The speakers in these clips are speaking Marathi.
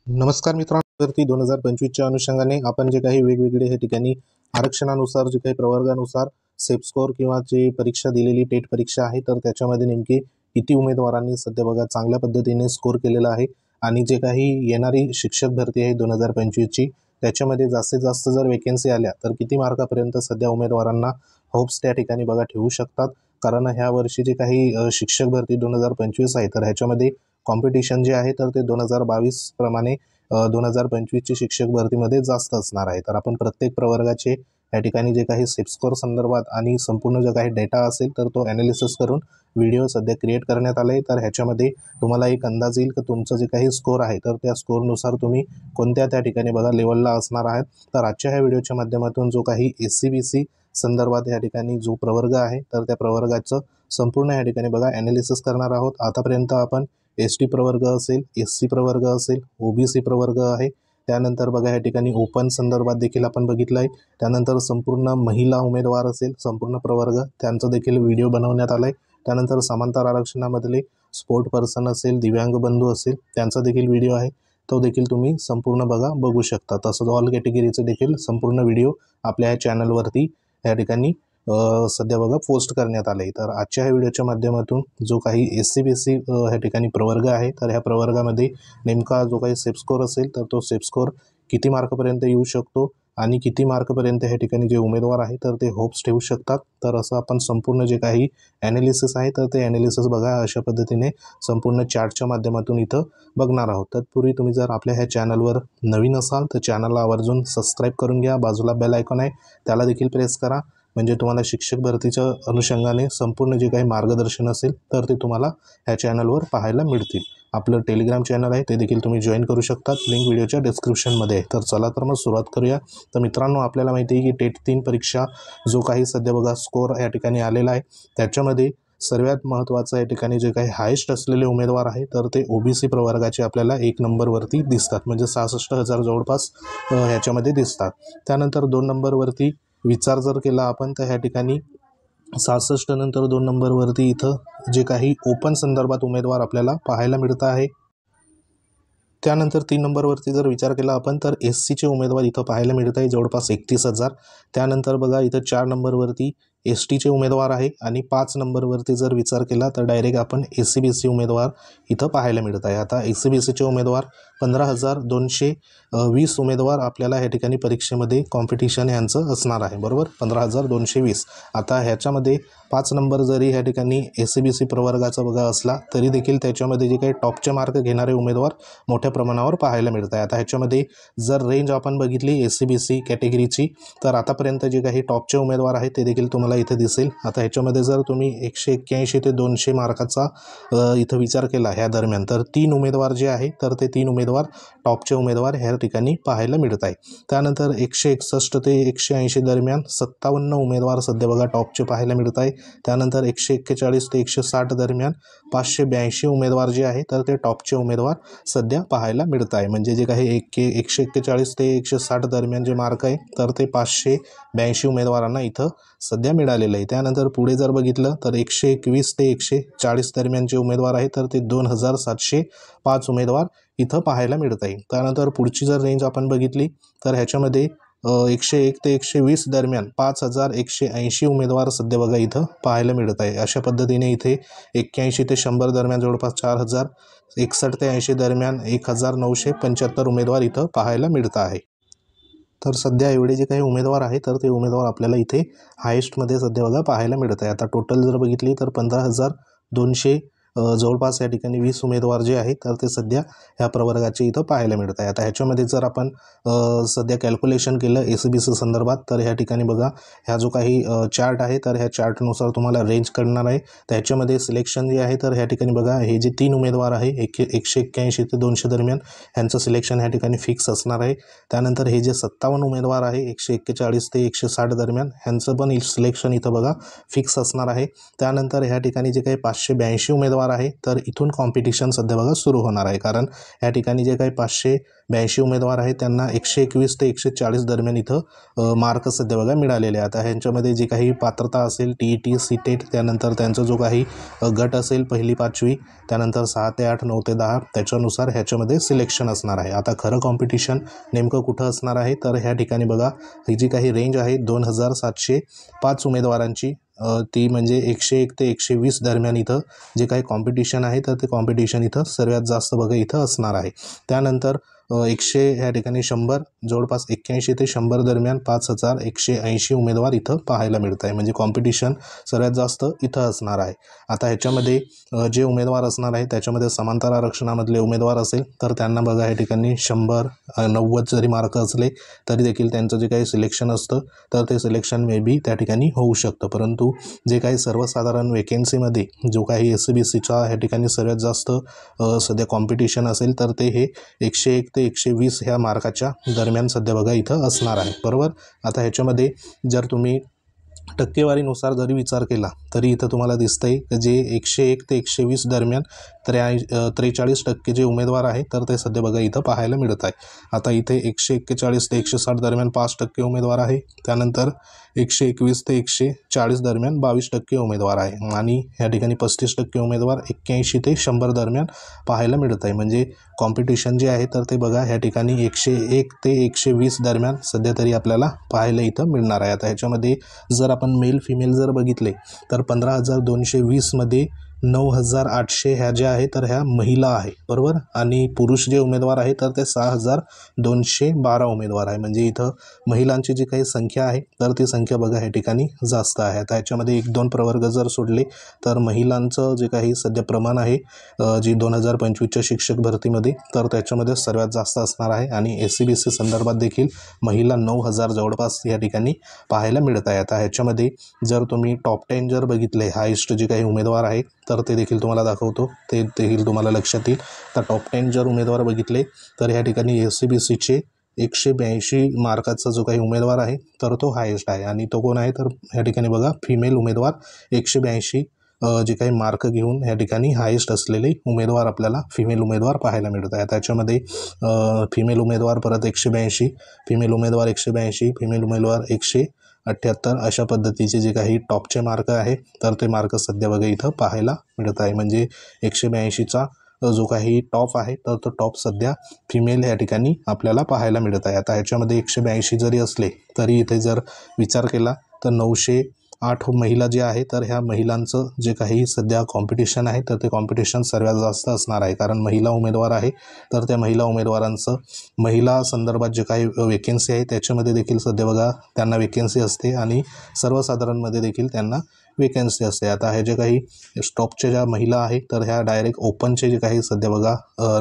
नमस्कार मित्रांनो, 2025च्या अनुषंगाने आपण जे काही वेगवेगळे हे ठिकाणी आरक्षणानुसार जे काही प्रवर्गानुसार सेफ स्कोर किंवा जे परीक्षा दिलेली टेट परीक्षा आहे तर त्याच्यामध्ये नेमकी किती उमेदवारांनी सध्या बघा चांगल्या पद्धतीने स्कोर केलेला आहे आणि जे काही येणारी शिक्षक भरती आहे 2025ची त्याच्यामध्ये जास्तीत जास्त जर वेकेन्सी आल्या तर किती मार्कापर्यंत सध्या उमेदवारांना होप्स त्या ठिकाणी बघा ठेवू शकतात। कारण ह्या वर्षी जे काही शिक्षक भरती 2025 आहे तर ह्याच्यामध्ये कॉम्पिटिशन जे आहे तर ते 2022 प्रमाणे 2025ची शिक्षक भरतीमध्ये जास्त असणार आहे। तर आपण प्रत्येक प्रवर्गाचे या ठिकाणी जे काही सेफ स्कोर संदर्भात आणि संपूर्ण जो काही डेटा असेल तर तो ॲनालिसिस करून व्हिडिओ सध्या क्रिएट करण्यात आला आहे। तर ह्याच्यामध्ये तुम्हाला एक अंदाज येईल की तुमचं जे काही स्कोर आहे तर त्या स्कोरनुसार तुम्ही कोणत्या त्या ठिकाणी बघा लेवलला असणार आहात। तर आजच्या ह्या व्हिडिओच्या माध्यमातून जो काही SC-BC संदर्भात या ठिकाणी जो प्रवर्ग आहे तर त्या प्रवर्गाचं संपूर्ण या ठिकाणी बघा ॲनालिसिस करणार आहोत। आतापर्यंत आपण ST प्रवर्ग असेल, SC प्रवर्ग असेल, OBC प्रवर्ग आहे, त्यानंतर बघा या ठिकाणी ओपन संदर्भात देखील आपण बघितलं आहे। त्यानंतर संपूर्ण महिला उमेदवार असेल संपूर्ण प्रवर्ग त्यांचं देखील व्हिडिओ बनवण्यात आला आहे। त्यानंतर समांतर आरक्षणामधले स्पोर्ट पर्सन असेल, दिव्यांग बंधू असेल त्यांचा देखील व्हिडिओ आहे, तो देखील तुम्ही संपूर्ण बघू शकता। तसंच ऑल कॅटेगरीचे देखील संपूर्ण व्हिडिओ आपल्या या चॅनलवरती या ठिकाणी सध्या बघा पोस्ट करण्यात आले। तर आजच्या ह्या व्हिडिओच्या माध्यमातून जो काही SC-BC ह्या ठिकाणी प्रवर्ग आहे तर ह्या प्रवर्गामध्ये नेमका जो काही सेफ स्कोर असेल तर तो सेफ स्कोर किती मार्कपर्यंत येऊ शकतो आणि किती मार्कपर्यंत ह्या ठिकाणी जे उमेदवार आहे तर ते होप्स ठेवू शकतात। तर असं आपण संपूर्ण जे काही ॲनालिसिस आहे तर ते ॲनालिसिस बघा अशा पद्धतीने संपूर्ण चार्टच्या माध्यमातून इथं बघणार आहोत। तत्पूर्वी तुम्ही जर आपल्या ह्या चॅनलवर नवीन असाल तर चॅनलला आवर्जून सबस्क्राईब करून घ्या, बाजूला बेल आयकॉन आहे त्याला देखील प्रेस करा, म्हणजे तुम्हाला शिक्षक भरतीच्या अनुषंगाने संपूर्ण जे काही मार्गदर्शन असेल तर ते तुम्हाला ह्या चॅनलवर पाहायला मिळतील। आपलं टेलिग्राम चॅनल आहे ते देखील तुम्ही जॉईन करू शकतात, लिंक व्हिडिओच्या डिस्क्रिप्शनमध्ये आहे। तर चला तर मग सुरुवात करूया। तर मित्रांनो, आपल्याला माहिती आहे की टेट 3 परीक्षा जो काही सध्या बघा स्कोर या ठिकाणी आलेला आहे त्याच्यामध्ये सर्वात महत्त्वाचं या ठिकाणी जे काही हायेस्ट असलेले उमेदवार आहे तर ते OBC प्रवर्गाचे आपल्याला 1 नंबरवरती दिसतात, म्हणजे 66,000 जवळपास ह्याच्यामध्ये दिसतात। त्यानंतर 2 नंबरवरती विचार जर केला आपण तर ह्या ठिकाणी 66 नंतर 2 नंबरवरती इथं जे काही ओपन संदर्भात उमेदवार आपल्याला पाहायला मिळत आहे। त्यानंतर 3 नंबरवरती जर विचार केला आपण तर SCचे उमेदवार इथं पाहायला मिळत आहे जवळपास 31,000। त्यानंतर बघा इथं 4 नंबरवरती STचे उमेदवार आहे आणि 5 नंबरवरती जर विचार केला तर डायरेक्ट आपण SC-BC उमेदवार इथं पाहायला मिळत आहे। आता SC-BCचे उमेदवार 15,220 उमेदवार आपल्याला ह्या ठिकाणी परीक्षेमध्ये कॉम्पिटिशन ह्यांचं असणार आहे, बरोबर, 15,220। आता ह्याच्यामध्ये 5 नंबर जरी ह्या ठिकाणी SC-BC प्रवर्गाचा बघा असला तरी देखील त्याच्यामध्ये जे काही टॉपचे मार्क घेणारे उमेदवार मोठ्या प्रमाणावर पाहायला मिळत आहे। आता ह्याच्यामध्ये जर रेंज आपण बघितली SC-BC कॅटेगरीची तर आतापर्यंत जे काही टॉपचे उमेदवार आहेत ते देखील तुम्हाला इथे दिसेल। आता ह्याच्यामध्ये जर तुम्ही 181 ते 200 मार्काचा इथं विचार केला ह्या दरम्यान तर 3 उमेदवार जे आहे तर ते 3 उमेदवार टॉपचे उमेदवार ह्या ठिकाणी पाहायला मिळत आहे। त्यानंतर 161 ते 180 दरम्यान 57 उमेदवार सध्या बघा टॉपचे पाहायला मिळत आहे। त्यानंतर 141 ते 160 दरम्यान 582 उमेदवार जे आहे तर ते टॉपचे उमेदवार सध्या पाहायला मिळत आहे, म्हणजे जे काही 141 ते 160 दरम्यान जे मार्क आहे तर ते 582 उमेदवारांना इथं सध्या मिळालेलं आहे। त्यानंतर पुढे जर बघितलं तर 121 ते 140 दरम्यानचे उमेदवार आहे तर ते 2,705 उमेदवार इथं पाहायला मिळत आहे। त्यानंतर पुढची जर रेंज आपण बघितली तर ह्याच्यामध्ये 101 ते 120 दरम्यान 5,180 उमेदवार सध्या बघा इथं पाहायला मिळत आहे। अशा पद्धतीने इथे 81 ते 100 दरम्यान जवळपास 4,000, 61 ते 80 दरम्यान 1,975 उमेदवार इथं पाहायला मिळत आहे। तर सध्या एवढे जे काही उमेदवार आहे तर ते उमेदवार आपल्याला इथे हायेस्टमध्ये सध्या बघा पाहायला मिळत आहे। आता टोटल जर बघितली तर 15,200 जवळपास या ठिकाणी 20 उमेदवार जे आहेत तर ते सध्या ह्या प्रवर्गाचे इथं पाहायला मिळत आहे। आता ह्याच्यामध्ये जर आपण सध्या कॅल्क्युलेशन केलं SC-BC संदर्भात तर ह्या ठिकाणी बघा ह्या जो काही चार्ट आहे तर ह्या चार्टनुसार तुम्हाला रेंज कळणार आहे। त्याच्यामध्ये सिलेक्शन जे आहे तर ह्या ठिकाणी बघा हे जे 3 उमेदवार आहे 181 ते 200 दरम्यान ह्यांचं सिलेक्शन ह्या ठिकाणी फिक्स असणार आहे। त्यानंतर हे जे 57 उमेदवार आहे 141 ते 160 दरम्यान ह्यांचं पण सिलेक्शन इथं बघा फिक्स असणार आहे। त्यानंतर ह्या ठिकाणी जे काही 582 उमेदवार उमेदवार आहे तर इथून कॉम्पिटिशन सध्या बघा सुरू होणार आहे, कारण या ठिकाणी जे काही 582 उमेदवार आहेत त्यांना 121 ते 140 दरम्यान इथं मार्क सध्या बघा मिळालेले. आता ह्यांच्यामध्ये जी काही पात्रता असेल TET CTET, त्यानंतर त्यांचा जो काही गट असेल 1ली 5वी, त्यानंतर 6 ते 8, 9 ते 10, त्याच्यानुसार ह्याच्यामध्ये सिलेक्शन असणार आहे. आता खरं कॉम्पिटिशन नेमकं कुठं असणार आहे तर ह्या ठिकाणी बघा ही जी काही रेंज आहे 2705 उमेदवारांची, ती म्हणजे 101 ते 120 दरम्यान इथं जे काही कॉम्पिटिशन आहे तर ते कॉम्पिटिशन इथं सर्वात जास्त बघा इथं असणार आहे. त्यानंतर 100 ह्या ठिकाणी 100, जवळपास 81 ते 100 दरम्यान 5180 उमेदवार इथं पाहायला मिळत आहे, म्हणजे कॉम्पिटिशन सर्वात जास्त इथं असणार आहे. आता ह्याच्यामध्ये जे उमेदवार असणार आहे त्याच्यामध्ये समांतर आरक्षणामधले उमेदवार असेल तर त्यांना बघा या ठिकाणी 100 90 जरी मार्क असले तरी देखील त्यांचं जे काही सिलेक्शन असतं तर ते सिलेक्शन मे बी त्या ठिकाणी होऊ शकतं. परंतु जे काही सर्वसाधारण वेकेन्सीमध्ये जो काही SCBCचा ह्या ठिकाणी सर्वात जास्त सध्या कॉम्पिटिशन असेल तर ते हे 101 ते 120 ह्या मार्काच्या दरम्यान सध्या बघा इथं असणार आहे, बरोबर. आता ह्याच्यामध्ये जर तुम्ही टक्केवारीनुसार जरी विचार केला तरी इथं तुम्हाला दिसतंय की जे 101 ते 120 दरम्यान 43% जे उमेदवार आहे तर ते सध्या बघा इथं पाहायला मिळत आहे. आता इथे 141 ते 160 दरम्यान 5% उमेदवार आहे, त्यानंतर 121 ते 140 दरम्यान 22% उमेदवार आहे, आणि ह्या ठिकाणी 35% उमेदवार 81 ते 100 दरम्यान पाहायला मिळत आहे. म्हणजे कॉम्पिटिशन जे आहे तर ते बघा ह्या ठिकाणी 101 ते 120 दरम्यान सध्या तरी आपल्याला पाहायला इथं मिळणार आहे. आता ह्याच्यामध्ये जर आपण मेल फिमेल जर बघितले तर 15,220 मध्ये 9,800 ह्या ज्या आहे तर ह्या महिला आहे, बरोबर, आणि पुरुष जे उमेदवार आहे तर ते 6,212 उमेदवार आहे. म्हणजे इथं महिलांची जी काही संख्या आहे तर ती संख्या बघा ह्या ठिकाणी जास्त आहे. आता ह्याच्यामध्ये 1-2 प्रवर्ग जर सोडले तर महिलांचं जे काही सध्या प्रमाण आहे जी 2025च्या शिक्षक भरतीमध्ये तर त्याच्यामध्ये सर्वात जास्त असणार आहे, आणि SCBC संदर्भात देखील महिला 9,000 जवळपास या ठिकाणी पाहायला मिळत आहे. आता ह्याच्यामध्ये जर तुम्ही टॉप 10 जर बघितले हायेस्ट जे काही उमेदवार आहे तर ते देखील तुम्हाला दाखवतो, ते देखील तुम्हाला लक्षात येईल. तर टॉप 10 जर उमेदवार बघितले तर ह्या ठिकाणी SCBCचे 182 मार्काचा जो काही उमेदवार आहे तर तो हायेस्ट आहे, आणि तो कोण आहे तर ह्या ठिकाणी बघा फिमेल उमेदवार 182 जे काही मार्क घेऊन ह्या ठिकाणी हायेस्ट असलेले उमेदवार आपल्याला फिमेल उमेदवार पाहायला मिळत आहे. त्याच्यामध्ये फिमेल उमेदवार परत 182, फिमेल उमेदवार 182, फिमेल उमेदवार 178 अशा पद्धतीचे जे काही टॉपचे मार्क आहे तर ते मार्क सध्या बघा इथं पाहायला मिळत आहे. म्हणजे 182चा जो काही टॉप आहे तर तो टॉप सध्या फिमेल या ठिकाणी आपल्याला पाहायला मिळत आहे. आता ह्याच्यामध्ये 182 जरी असले तरी इथे जर विचार केला तर 908 महिला जे आहे तर ह्या महिलांचं जे काही सध्या कॉम्पिटिशन आहे तर ते कॉम्पिटिशन सर्वात जास्त असणार आहे, कारण महिला उमेदवार आहे तर त्या महिला उमेदवारांचं महिला संदर्भात जे काही वेकेन्सी आहे त्याच्यामध्ये देखील सध्या बघा त्यांना वेकेन्सी असते, आणि सर्वसाधारणमध्ये देखील त्यांना वेकेन्सी असते. आता हे जे काही स्टॉपच्या ज्या महिला आहेत तर ह्या डायरेक्ट ओपनचे जे काही सध्या बघा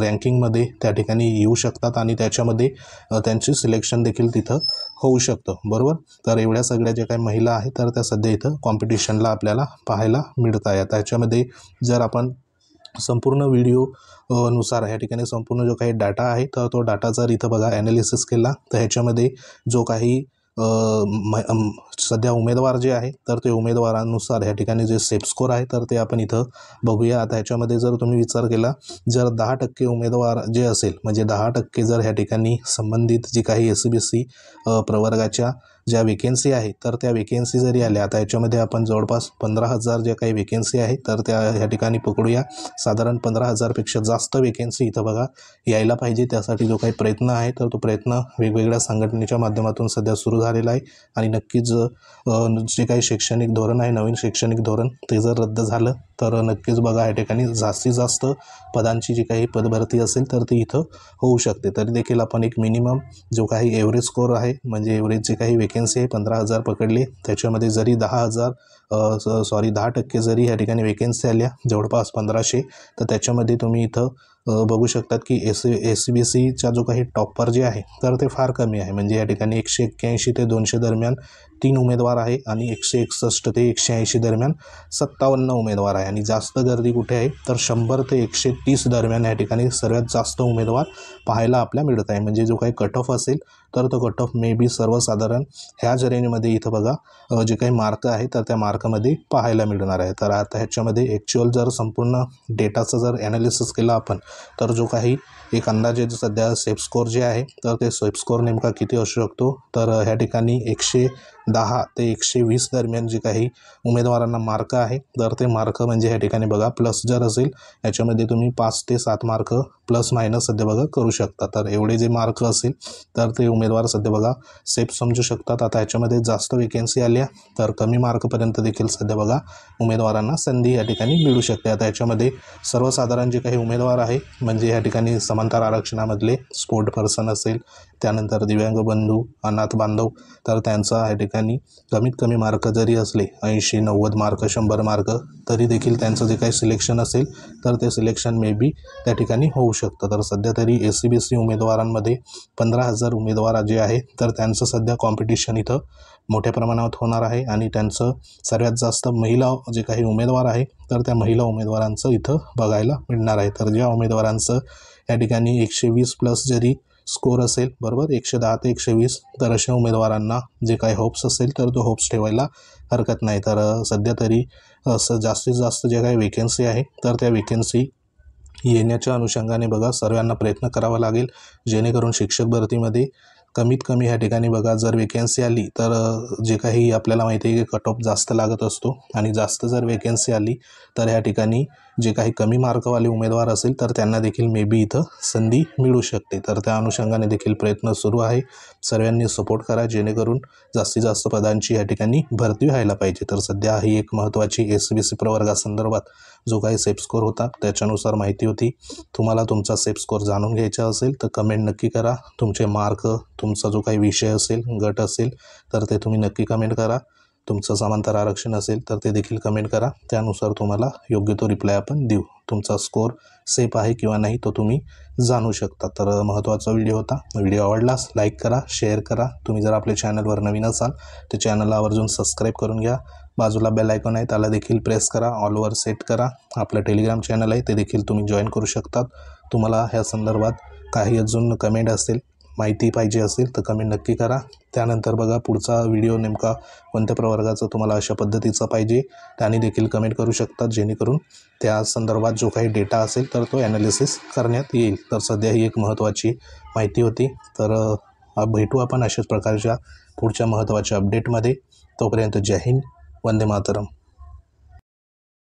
रँकिंगमध्ये त्या ठिकाणी येऊ शकतात, आणि त्याच्यामध्ये त्यांची सिलेक्शन देखील तिथं होऊ शकतं, बरोबर. तर एवढ्या सगळ्या ज्या काही महिला आहेत तर त्या सध्या इथं कॉम्पिटिशनला आपल्याला पाहायला मिळत आहे. आता ह्याच्यामध्ये जर आपण संपूर्ण व्हिडिओ नुसार ह्या ठिकाणी संपूर्ण जो काही डाटा आहे तर तो डाटा जर इथं बघा ॲनालिसिस केला तर ह्याच्यामध्ये जो काही सध्या उमेदवार जे आहे तर ते उमेदवारांनुसार ह्या ठिकाणी जे सेफ स्कोर आहे तर ते आपण इथं बघूया. आता ह्याच्यामध्ये जर तुम्ही विचार केला जर 10% उमेदवार जे असेल म्हणजे 10% जर ह्या ठिकाणी संबंधित जी काही SCBC प्रवर्गाच्या ज्या वेकेन्सी आहे तर त्या वेकेन्सी जरी आल्या, आता याच्यामध्ये आपण जवळपास 15,000 ज्या काही वेकेन्सी आहे तर त्या ह्या ठिकाणी पकडूया, साधारण 15,000पेक्षा जास्त वेकेन्सी इथं बघा यायला पाहिजे. त्यासाठी जो काही प्रयत्न आहे तर तो प्रयत्न वेगवेगळ्या संघटनेच्या माध्यमातून सध्या सुरू झालेला आहे, आणि नक्कीच जे काही शैक्षणिक धोरण आहे नवीन शैक्षणिक धोरण ते जर रद्द झालं तर नक्कीच बघा या ठिकाणी जास्तीत जास्त पदांची जी काही पदभरती असेल तर ती इथं होऊ शकते. तरी देखील आपण एक मिनिमम जो काही एव्हरेज स्कोर आहे म्हणजे एव्हरेज जे काही वेकेन्सी आहे 15,000 पकडली, त्याच्यामध्ये जरी 10% जरी या ठिकाणी वेकेन्सी आल्या जवळपास 1,500, तर त्याच्यामध्ये तुम्ही इथं बघू शकतात की SCBCचा जो काही टॉपर जे आहे तर ते फार कमी आहे. म्हणजे या ठिकाणी 181 ते 200 दरम्यान 3 उमेदवार आहे, आणि 161 ते 180 दरम्यान 57 उमेदवार आहे, आणि जास्त गर्दी कुठे आहे तर 100 ते 130 दरम्यान या ठिकाणी सर्वात जास्त उमेदवार पाहायला आपल्याला मिळत आहे. म्हणजे जो काही कट ऑफ असेल तर तो कट ऑफ मे बी सर्वसाधारण ह्याच रेंजमध्ये इथं बघा जे काही मार्क आहे तर त्या मार्कामध्ये पाहायला मिळणार आहे। तर आता ह्याच्यामध्ये ॲक्च्युअल जर संपूर्ण डेटाचं जर ॲनालिसिस केलं आपण तर जो काही एक अंदाजे सध्या सेफ स्कोअर जे आहे तर ते सेफ स्कोअर नेमका किती असू शकतो तर ह्या ठिकाणी 110 ते 120 दरम्यान जे काही उमेदवारांना मार्क आहे तर ते मार्क म्हणजे ह्या ठिकाणी बघा प्लस जर असेल याच्यामध्ये तुम्ही 5 ते 7 मार्क प्लस मायनस सध्या बघा करू शकता। तर एवढे जे मार्क असेल तर ते उमेदवार सध्या बघा सेफ समजू शकतात। आता ह्याच्यामध्ये जास्त वेकेन्सी आल्या तर कमी मार्कपर्यंत देखील सध्या बघा उमेदवारांना संधी या ठिकाणी मिळू शकते। आता याच्यामध्ये सर्वसाधारण जे काही उमेदवार आहे म्हणजे या ठिकाणी समांतर आरक्षणामधले स्पोर्ट पर्सन असेल, त्यानंतर दिव्यांग बंधू, अनाथ बांधव तर त्यांचा या ठिकाणी कमीत कमी मार्क जरी असले 80, 90 मार्क, 100 मार्क तरी देखील त्यांचं जे काही सिलेक्शन असेल तर ते सिलेक्शन मे बी त्या ठिकाणी होऊ शकतं। तर सध्या तरी SC-BC उमेदवारांमध्ये 15,000 उमेदवार जे आहे तर त्यांचं सध्या कॉम्पिटिशन इथं मोठ्या प्रमाणात होणार आहे आणि त्यांचं सर्वात जास्त महिला जे काही उमेदवार आहे तर त्या महिला उमेदवारांचं इथं बघायला मिळणार आहे। तर ज्या उमेदवारांचं या ठिकाणी 120 प्लस जरी स्कोअर असेल बरोबर 110 ते 120 तर अशा उमेदवारांना जे काही होप्स असेल तर तो होप्स ठेवायला हरकत नाही। तर सध्या तरी जास्तीत जास्त जे काही वेकेन्सी आहे तर त्या वेकेन्सी येण्याच्या अनुषंगाने बघा सर्वांना प्रयत्न करावा लागेल जेणेकरून शिक्षक भरतीमध्ये कमीत कमी ह्या ठिकाणी बघा जर वेकेन्सी आली तर जे काही आपल्याला माहिती आहे की कट ऑफ जास्त लागत असतो आणि जास्त जर वेकेन्सी आली तर ह्या ठिकाणी जे काही कमी मार्कवाले उमेदवार असेल तर त्यांना देखील मे बी इथं संधी मिळू शकते। तर त्या अनुषंगाने देखील प्रयत्न सुरू आहे। सर्वांनी सपोर्ट करा जेणेकरून जास्तीत जास्त पदांची या ठिकाणी भरती व्हायला पाहिजे। तर सध्या ही एक महत्त्वाची SC-BC प्रवर्गासंदर्भात जो काही सेफ स्कोअर होता त्याच्यानुसार माहिती होती। तुम्हाला तुमचा सेफ स्कोअर जाणून घ्यायचा असेल तर कमेंट नक्की करा। तुमचे मार्क, तुमचा जो काही विषय असेल, गट असेल तर ते तुम्ही नक्की कमेंट करा। तुमचं समांतर आरक्षण असेल तर ते देखील कमेंट करा, त्यानुसार तुम्हाला योग्य तो रिप्लाय आपण देऊ। तुमचा स्कोअर सेफ आहे किंवा नाही तो तुम्ही जाणू शकता। तर महत्त्वाचा व्हिडिओ होता। व्हिडिओ आवडलास लाईक करा, शेअर करा। तुम्ही जर आपल्या चॅनलवर नवीन असाल तर चॅनलला आवर्जून सबस्क्राईब करून घ्या। बाजूला बेल आयकॉन आहे त्याला देखील प्रेस करा, ऑलवर सेट करा। आपलं टेलिग्राम चॅनल आहे ते देखील तुम्ही जॉईन करू शकतात। तुम्हाला ह्या संदर्भात काही अजून कमेंट असेल, माहिती पाहिजे असेल तर कमेंट नक्की करा। त्यानंतर बघा पुढचा व्हिडिओ नेमका कोणत्या प्रवर्गाचा तुम्हाला अशा पद्धतीचा पाहिजे त्याने देखील कमेंट करू शकतात जेणेकरून त्या संदर्भात जो काही डेटा असेल तर तो ॲनालिसिस करण्यात येईल। तर सध्या ही एक महत्त्वाची माहिती होती। तर भेटू आपण अशाच प्रकारच्या पुढच्या महत्त्वाच्या अपडेटमध्ये। तोपर्यंत जय हिंद, वंदे मातरम।